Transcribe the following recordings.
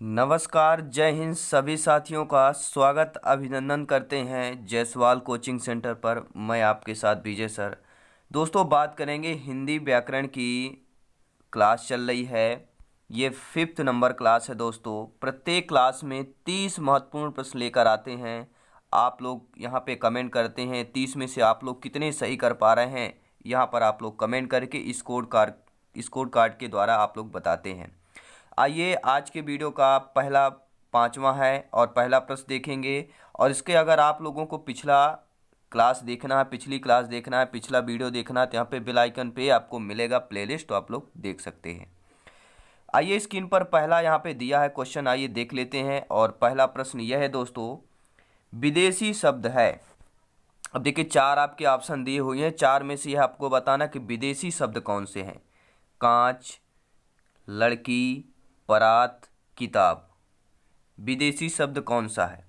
नमस्कार, जय हिंद। सभी साथियों का स्वागत अभिनंदन करते हैं जायसवाल कोचिंग सेंटर पर। मैं आपके साथ विजय सर। दोस्तों, बात करेंगे हिंदी व्याकरण की। क्लास चल रही है, ये 5th नंबर क्लास है दोस्तों। प्रत्येक क्लास में 30 महत्वपूर्ण प्रश्न लेकर आते हैं। आप लोग यहाँ पे कमेंट करते हैं 30 में से आप लोग कितने सही कर पा रहे हैं। यहाँ पर आप लोग कमेंट करके स्कोर कार्ड के द्वारा आप लोग बताते हैं। आइए, आज के वीडियो का पहला 5वां है और पहला प्रश्न देखेंगे। और इसके अगर आप लोगों को पिछला क्लास देखना है, पिछली क्लास देखना है, पिछला वीडियो देखना है, तो यहाँ पे बेल आइकन पे आपको मिलेगा प्लेलिस्ट, तो आप लोग देख सकते हैं। आइए, स्क्रीन पर पहला यहाँ पे दिया है क्वेश्चन, आइए देख लेते हैं। और पहला प्रश्न यह है दोस्तों, विदेशी शब्द है। अब देखिए, 4 आपके ऑप्शन दिए हुए हैं, 4 में से यह आपको बताना कि विदेशी शब्द कौन से हैं। कांच, लड़की, परात, किताब। विदेशी शब्द कौन सा है?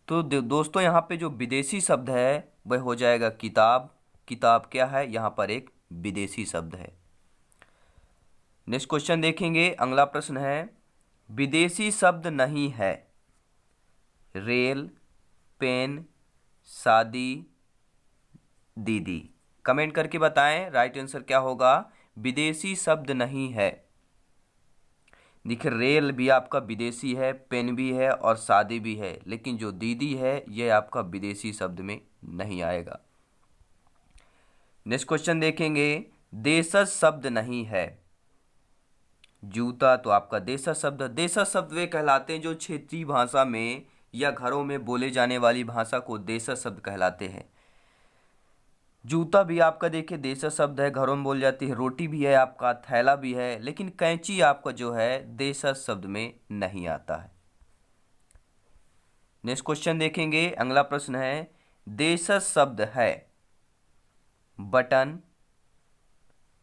तो दोस्तों, यहाँ पे जो विदेशी शब्द है वह हो जाएगा किताब। किताब क्या है? यहाँ पर एक विदेशी शब्द है। नेक्स्ट क्वेश्चन देखेंगे। अगला प्रश्न है, विदेशी शब्द नहीं है। रेल, पेन, शादी, दीदी। कमेंट करके बताएं राइट आंसर क्या होगा। विदेशी शब्द नहीं है। देखिए, रेल भी आपका विदेशी है, पेन भी है और शादी भी है, लेकिन जो दीदी है यह आपका विदेशी शब्द में नहीं आएगा। नेक्स्ट क्वेश्चन देखेंगे। देशज शब्द नहीं है। जूता तो आपका देशज शब्द। देशज शब्द वे कहलाते हैं जो क्षेत्रीय भाषा में या घरों में बोले जाने वाली भाषा को देशज शब्द कहलाते हैं। जूता भी आपका देखिए देशज शब्द है, घरों में बोल जाती है। रोटी भी है आपका, थैला भी है, लेकिन कैंची आपका जो है देशज शब्द में नहीं आता है। नेक्स्ट क्वेश्चन देखेंगे। अगला प्रश्न है, देशज शब्द है बटन,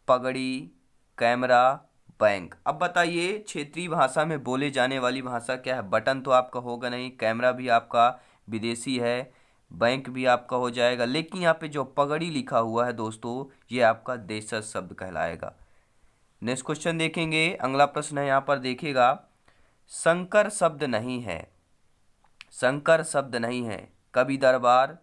पगड़ी, कैमरा, बैंक। अब बताइए, क्षेत्रीय भाषा में बोले जाने वाली भाषा क्या है? बटन तो आपका होगा नहीं, कैमरा भी आपका विदेशी है, बैंक भी आपका हो जाएगा, लेकिन यहाँ पे जो पगड़ी लिखा हुआ है दोस्तों, ये आपका देशज शब्द कहलाएगा। नेक्स्ट क्वेश्चन देखेंगे। अगला प्रश्न है, यहाँ पर देखिएगा, शंकर शब्द नहीं है। शंकर शब्द नहीं है। कवि दरबार,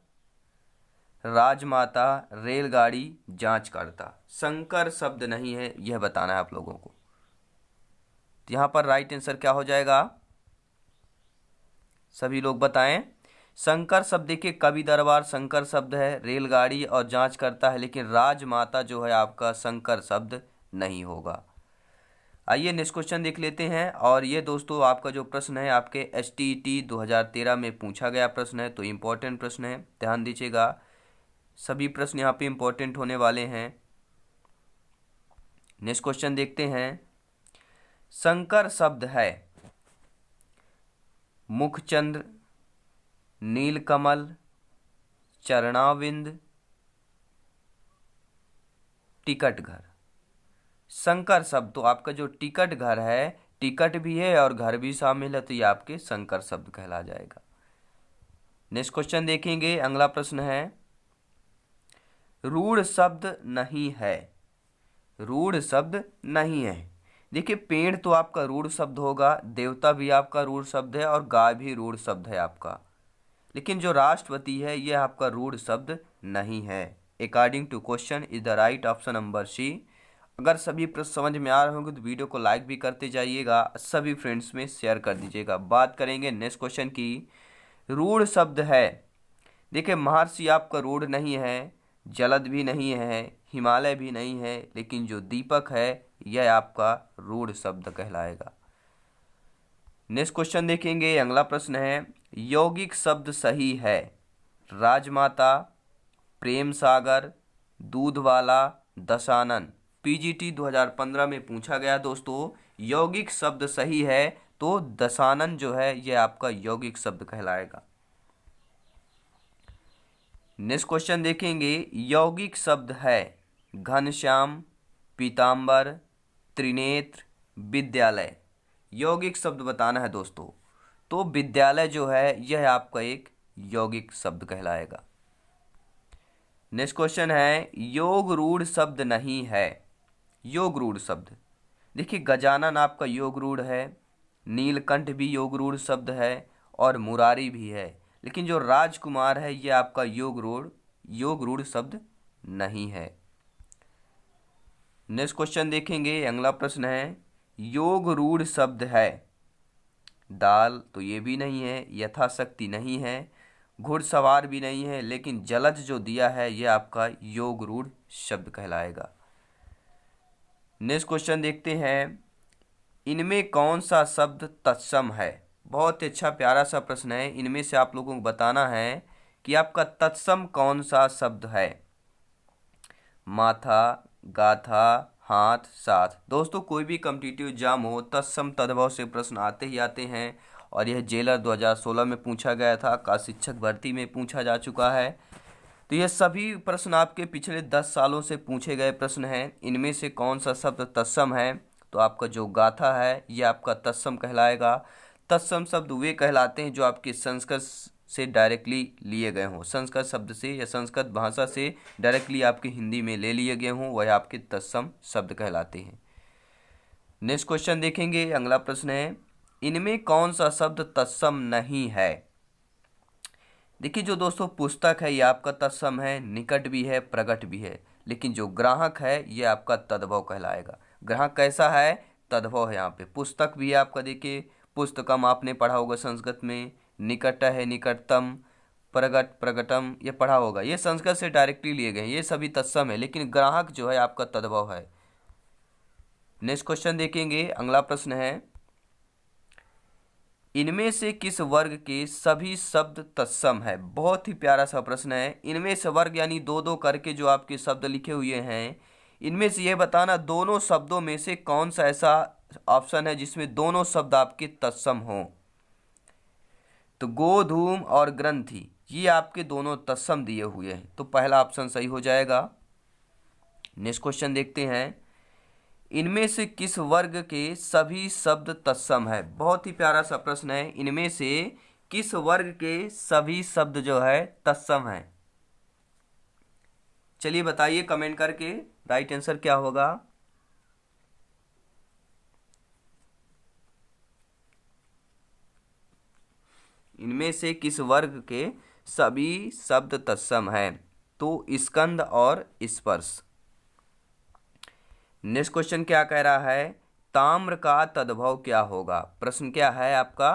राजमाता, रेलगाड़ी, जांचकर्ता। शंकर शब्द नहीं है, यह बताना है आप लोगों को। तो यहाँ पर राइट आंसर क्या हो जाएगा? सभी लोग बताएं। शंकर शब्द देखिए, कवि दरबार शंकर शब्द है, रेलगाड़ी और जांच करता है, लेकिन राजमाता जो है आपका शंकर शब्द नहीं होगा। आइए नेक्स्ट क्वेश्चन देख लेते हैं। और ये दोस्तों आपका जो प्रश्न है आपके STET 2013 में पूछा गया प्रश्न है, तो इम्पोर्टेंट प्रश्न है, ध्यान दीजिएगा। सभी प्रश्न यहाँ पे इम्पोर्टेंट होने वाले हैं। नेक्स्ट क्वेश्चन देखते हैं। शंकर शब्द है मुखचंद्र, नीलकमल, चरणाविंद, टिकट घर। शंकर शब्द तो आपका जो टिकट घर है, टिकट भी है और घर भी शामिल है, तो ये आपके शंकर शब्द कहला जाएगा। नेक्स्ट क्वेश्चन देखेंगे। अगला प्रश्न है, रूढ़ शब्द नहीं है। रूढ़ शब्द नहीं है। देखिए, पेड़ तो आपका रूढ़ शब्द होगा, देवता भी आपका रूढ़ शब्द है और गाय भी रूढ़ शब्द है आपका, लेकिन जो राष्ट्रपति है यह आपका रूढ़ शब्द नहीं है। According to question is the right option number C. अगर सभी प्रश्न समझ में आ रहे होंगे तो वीडियो को लाइक भी करते जाइएगा, सभी फ्रेंड्स में शेयर कर दीजिएगा। बात करेंगे नेक्स्ट क्वेश्चन की। रूढ़ शब्द है, देखिए महर्षि आपका रूढ़ नहीं है, जलद भी नहीं है, हिमालय भी नहीं है, लेकिन जो दीपक है यह आपका रूढ़ शब्द कहलाएगा। नेक्स्ट क्वेश्चन देखेंगे। अगला प्रश्न है, यौगिक शब्द सही है। राजमाता, प्रेम सागर, दूध वाला, दशानन। PGT 2015 में पूछा गया दोस्तों, यौगिक शब्द सही है तो दशानन जो है यह आपका यौगिक शब्द कहलाएगा। नेक्स्ट क्वेश्चन देखेंगे। यौगिक शब्द है घनश्याम, पीताम्बर, त्रिनेत्र, विद्यालय। यौगिक शब्द बताना है दोस्तों, तो विद्यालय जो है यह आपका एक यौगिक शब्द कहलाएगा। नेक्स्ट क्वेश्चन है, योग रूढ़ शब्द नहीं है। योग रूढ़ शब्द, देखिए गजानन आपका योग रूढ़ है, नीलकंठ भी योग रूढ़ शब्द है और मुरारी भी है, लेकिन जो राजकुमार है ये आपका योग रूढ़ शब्द नहीं है। नेक्स्ट क्वेश्चन देखेंगे, अगला प्रश्न है योग रूढ़ शब्द है दाल, तो ये भी नहीं है, यथाशक्ति नहीं है, घुड़सवार भी नहीं है, लेकिन जलज जो दिया है ये आपका योग रूढ़ शब्द कहलाएगा। नेक्स्ट क्वेश्चन देखते हैं, इनमें कौन सा शब्द तत्सम है। बहुत अच्छा प्यारा सा प्रश्न है। इनमें से आप लोगों को बताना है कि आपका तत्सम कौन सा शब्द है। माथा, गाथा, हाथ, साथ। दोस्तों कोई भी कॉम्पिटिटिव एग्जाम हो तत्सम तद्भव से प्रश्न आते ही आते हैं, और यह जेलर 2016 में पूछा गया था, का शिक्षक भर्ती में पूछा जा चुका है। तो ये सभी प्रश्न आपके पिछले 10 सालों से पूछे गए प्रश्न हैं। इनमें से कौन सा शब्द तत्सम है, तो आपका जो गाथा है ये आपका तत्सम कहलाएगा। तत्सम शब्द वे कहलाते हैं जो आपके संस्कृत से डायरेक्टली लिए गए हों, संस्कृत शब्द से या संस्कृत भाषा से डायरेक्टली आपके हिंदी में ले लिए गए हों, वह आपके तत्सम शब्द कहलाते हैं। नेक्स्ट क्वेश्चन देखेंगे, अगला प्रश्न है, इनमें कौन सा शब्द तत्सम नहीं है। देखिए जो दोस्तों पुस्तक है ये आपका तत्सम है, निकट भी है, प्रगट भी है, लेकिन जो ग्राहक है ये आपका तद्भव कहलाएगा। ग्राहक कैसा है, तद्भव है। यहाँ पे पुस्तक भी है आपका, देखिए पुस्तकम आपने पढ़ा होगा संस्कृत में, निकट है निकटतम, प्रगट प्रगटम ये पढ़ा होगा, ये संस्कृत से डायरेक्टली लिए गए, ये सभी तत्सम है, लेकिन ग्राहक जो है आपका तद्भव है। नेक्स्ट क्वेश्चन देखेंगे, अगला प्रश्न है, इनमें से किस वर्ग के सभी शब्द तत्सम है। बहुत ही प्यारा सा प्रश्न है। इनमें से वर्ग यानी दो दो करके जो आपके शब्द लिखे हुए हैं, इनमें से यह बताना दोनों शब्दों में से कौन सा ऐसा ऑप्शन है जिसमें दोनों शब्द आपके तत्सम हों। तो गोधूम और ग्रंथि ये आपके दोनों तत्सम दिए हुए हैं, तो पहला ऑप्शन सही हो जाएगा। नेक्स्ट क्वेश्चन देखते हैं, इनमें से किस वर्ग के सभी शब्द तत्सम है। बहुत ही प्यारा सा प्रश्न है। इनमें से किस वर्ग के सभी शब्द जो है तत्सम है। चलिए बताइए कमेंट करके राइट आंसर क्या होगा। इनमें से किस वर्ग के सभी शब्द तत्सम है, तो स्कंद और स्पर्श। नेक्स्ट क्वेश्चन क्या कह रहा है, ताम्र का तद्भव क्या होगा। प्रश्न क्या है आपका,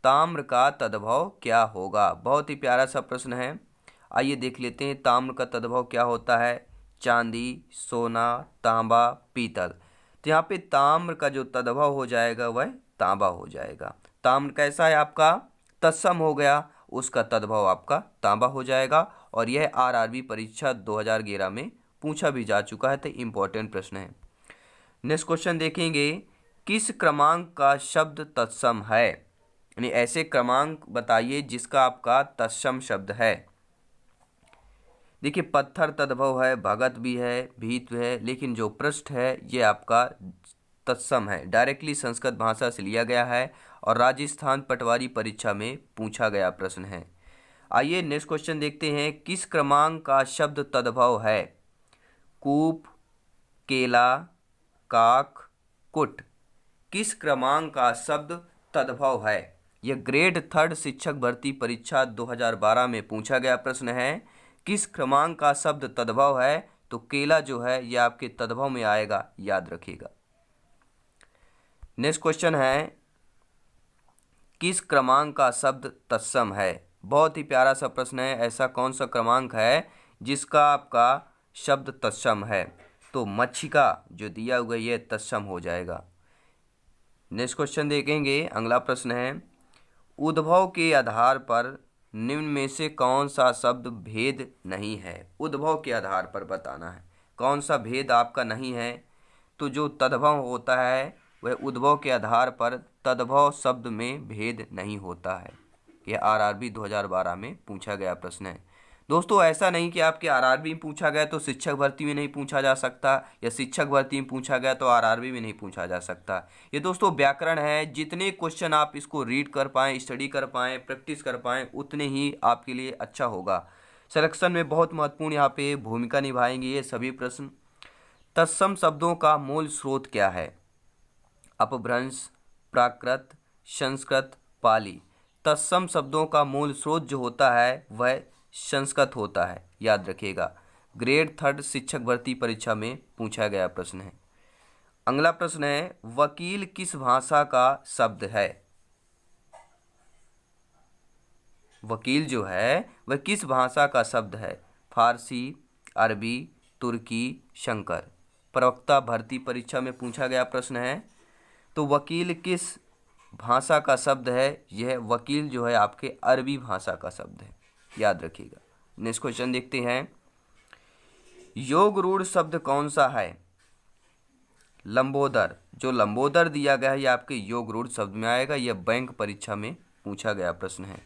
ताम्र का तद्भव क्या होगा। बहुत ही प्यारा सा प्रश्न है। आइए देख लेते हैं ताम्र का तद्भव क्या होता है। चांदी, सोना, तांबा, पीतल। तो यहाँ पे ताम्र का जो तद्भव हो जाएगा वह तांबा हो जाएगा। ताम्र कैसा है आपका, तत्सम हो गया, उसका तद्भव आपका तांबा हो जाएगा। और यह आरआरबी परीक्षा 2011 में पूछा भी जा चुका है, तो इम्पोर्टेंट प्रश्न है। नेक्स्ट क्वेश्चन देखेंगे, किस क्रमांक का शब्द तत्सम है। यानी ऐसे क्रमांक बताइए जिसका आपका तत्सम शब्द है। देखिए पत्थर तद्भव है, भगत भी है, भीत है, लेकिन जो पृष्ठ है ये आपका तत्सम है, डायरेक्टली संस्कृत भाषा से लिया गया है और राजस्थान पटवारी परीक्षा में पूछा गया प्रश्न है। आइए नेक्स्ट क्वेश्चन देखते हैं, किस क्रमांक का शब्द तद्भव है। कूप, केला, काक, कुट। किस क्रमांक का शब्द तद्भव है। यह ग्रेड 3 शिक्षक भर्ती परीक्षा 2012 में पूछा गया प्रश्न है। किस क्रमांक का शब्द तद्भव है, तो केला जो है यह आपके तद्भव में आएगा, याद रखिएगा। नेक्स्ट क्वेश्चन है, किस क्रमांक का शब्द तत्सम है। बहुत ही प्यारा सा प्रश्न है। ऐसा कौन सा क्रमांक है जिसका आपका शब्द तत्सम है, तो मच्छिका जो दिया हुआ ये तत्सम हो जाएगा। नेक्स्ट क्वेश्चन देखेंगे, अगला प्रश्न है, उद्भव के आधार पर निम्न में से कौन सा शब्द भेद नहीं है। उद्भव के आधार पर बताना है कौन सा भेद आपका नहीं है। तो जो तद्भव होता है वह उद्भव के आधार पर तद्भव शब्द में भेद नहीं होता है। यह आरआरबी 2012 में पूछा गया प्रश्न है। दोस्तों ऐसा नहीं कि आपके आरआरबी में पूछा गया तो शिक्षक भर्ती में नहीं पूछा जा सकता, या शिक्षक भर्ती में पूछा गया तो आरआरबी में नहीं पूछा जा सकता। ये दोस्तों व्याकरण है, जितने क्वेश्चन आप इसको रीड कर पाएँ, स्टडी कर पाएँ, प्रैक्टिस कर पाएँ, उतने ही आपके लिए अच्छा होगा। सिलेक्शन में बहुत महत्वपूर्ण यहाँ पे भूमिका निभाएंगे ये सभी प्रश्न। तत्सम शब्दों का मूल स्रोत क्या है। अपभ्रंश, प्राकृत, संस्कृत, पाली। तत्सम शब्दों का मूल स्रोत जो होता है वह संस्कृत होता है, याद रखिएगा। ग्रेड 3 शिक्षक भर्ती परीक्षा में पूछा गया प्रश्न है। अगला प्रश्न है, वकील किस भाषा का शब्द है? वकील जो है वह किस भाषा का शब्द है? फारसी, अरबी, तुर्की, संकर। प्रवक्ता भर्ती परीक्षा में पूछा गया प्रश्न है। तो वकील किस भाषा का शब्द है? यह वकील जो है आपके अरबी भाषा का शब्द है, याद रखिएगा। नेक्स्ट क्वेश्चन देखते हैं, योग रूढ़ शब्द कौन सा है? लंबोदर। जो लंबोदर दिया गया है यह आपके योग रूढ़ शब्द में आएगा। यह बैंक परीक्षा में पूछा गया प्रश्न है।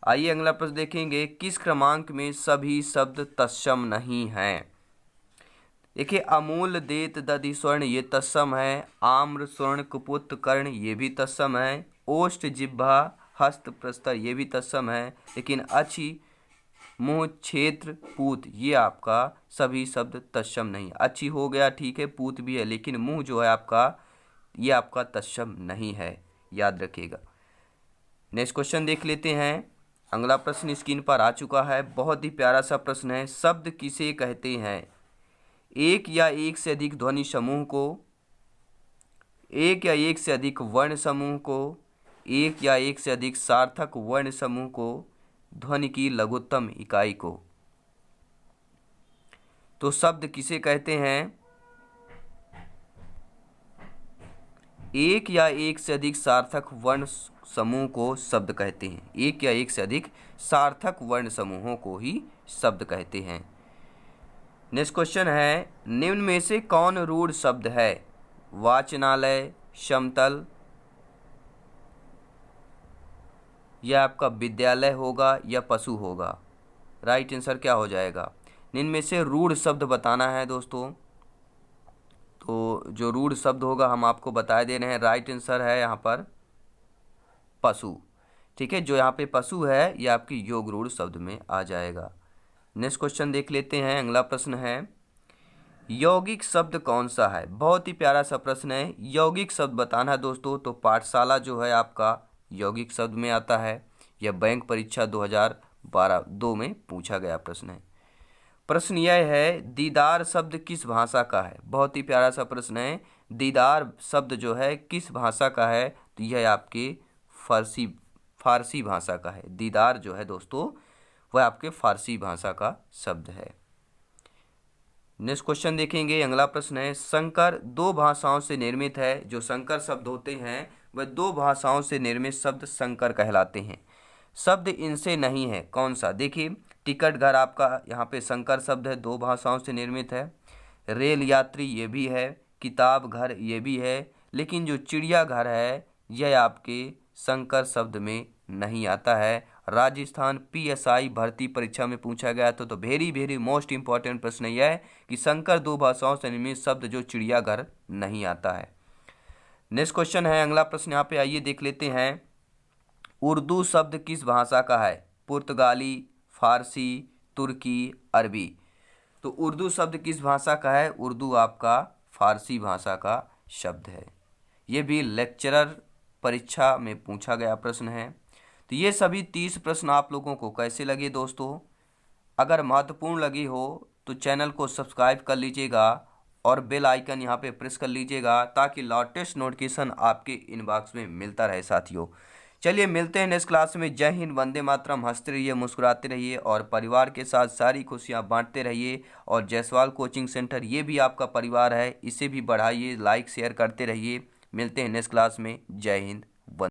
आइए अगला प्रश्न देखेंगे, किस क्रमांक में सभी शब्द तत्सम नहीं हैं? देखिए, अमूल, देत, दधि, स्वर्ण ये तत्सम है। आम्र, स्वर्ण, कुपुत, कर्ण ये भी तत्सम है। ओष्ठ, जिह्वा, हस्त, प्रस्तर ये भी तत्सम है। लेकिन अच्छी, मुंह, क्षेत्र, पूत ये आपका सभी शब्द तत्सम नहीं। अच्छी हो गया, ठीक है, पूत भी है, लेकिन मुंह जो है आपका ये आपका तत्सम नहीं है, याद रखिएगा। नेक्स्ट क्वेश्चन देख लेते हैं। अगला प्रश्न स्क्रीन पर आ चुका है, बहुत ही प्यारा सा प्रश्न है। शब्द किसे कहते हैं? एक या एक से अधिक ध्वनि समूह को, एक या एक से अधिक वर्ण समूह को, एक या एक से अधिक सार्थक वर्ण समूह को, ध्वनि की लघुत्तम इकाई को। तो शब्द किसे कहते हैं? एक या एक से अधिक सार्थक वर्ण समूह को शब्द कहते हैं। एक या एक से अधिक सार्थक वर्ण समूहों को ही शब्द कहते हैं। नेक्स्ट क्वेश्चन है, निम्न में से कौन रूढ़ शब्द है? वाचनालय, समतल, यह आपका विद्यालय होगा या पशु होगा? राइट आंसर क्या हो जाएगा? निम्न में से रूढ़ शब्द बताना है दोस्तों। तो जो रूढ़ शब्द होगा हम आपको बता दे रहे हैं। राइट आंसर है यहाँ पर पशु। ठीक है, जो यहाँ पे पशु है ये आपकी योग रूढ़ शब्द में आ जाएगा। नेक्स्ट क्वेश्चन देख लेते हैं। अगला प्रश्न है, यौगिक शब्द कौन सा है? बहुत ही प्यारा सा प्रश्न है। यौगिक शब्द बताना है दोस्तों। तो पाठशाला जो है आपका यौगिक शब्द में आता है। यह बैंक परीक्षा 2012 में पूछा गया प्रश्न है। प्रश्न यह है, दीदार शब्द किस भाषा का है? बहुत ही प्यारा सा प्रश्न है। दीदार शब्द जो है किस भाषा का है? तो यह आपके फारसी भाषा का है। दीदार जो है दोस्तों वह आपके फारसी भाषा का शब्द है। नेक्स्ट क्वेश्चन देखेंगे। अगला प्रश्न है, संकर दो भाषाओं से निर्मित है। जो संकर शब्द होते हैं वह दो भाषाओं से निर्मित शब्द संकर कहलाते हैं। शब्द इनसे नहीं है, कौन सा? देखिए, टिकट घर आपका यहाँ पे संकर शब्द है, दो भाषाओं से निर्मित है। रेल यात्री ये भी है, किताब घर ये भी है, लेकिन जो चिड़ियाघर है यह आपके संकर शब्द में नहीं आता है। राजस्थान PSI भर्ती परीक्षा में पूछा गया तो वेरी मोस्ट इंपॉर्टेंट प्रश्न यह है कि संकर दो भाषाओं से निर्मित शब्द जो चिड़ियाघर नहीं आता है। नेक्स्ट क्वेश्चन है। अगला प्रश्न यहाँ पे आइए देख लेते हैं। उर्दू शब्द किस भाषा का है? पुर्तगाली, फारसी, तुर्की, अरबी। तो उर्दू शब्द किस भाषा का है? उर्दू आपका फारसी भाषा का शब्द है। ये भी लेक्चरर परीक्षा में पूछा गया प्रश्न है। तो ये सभी 30 प्रश्न आप लोगों को कैसे लगे दोस्तों? अगर महत्वपूर्ण लगी हो तो चैनल को सब्सक्राइब कर लीजिएगा और बेल आइकन यहाँ पे प्रेस कर लीजिएगा ताकि लेटेस्ट नोटिफिकेशन आपके इनबॉक्स में मिलता रहे साथियों। चलिए मिलते हैं नेक्स्ट क्लास में। जय हिंद, वंदे मातरम। हंसते रहिए, मुस्कुराते रहिए और परिवार के साथ सारी खुशियां बांटते रहिए। और जायसवाल कोचिंग सेंटर ये भी आपका परिवार है, इसे भी बढ़ाइए, लाइक शेयर करते रहिए। मिलते हैं नेक्स्ट क्लास में। जय हिंद,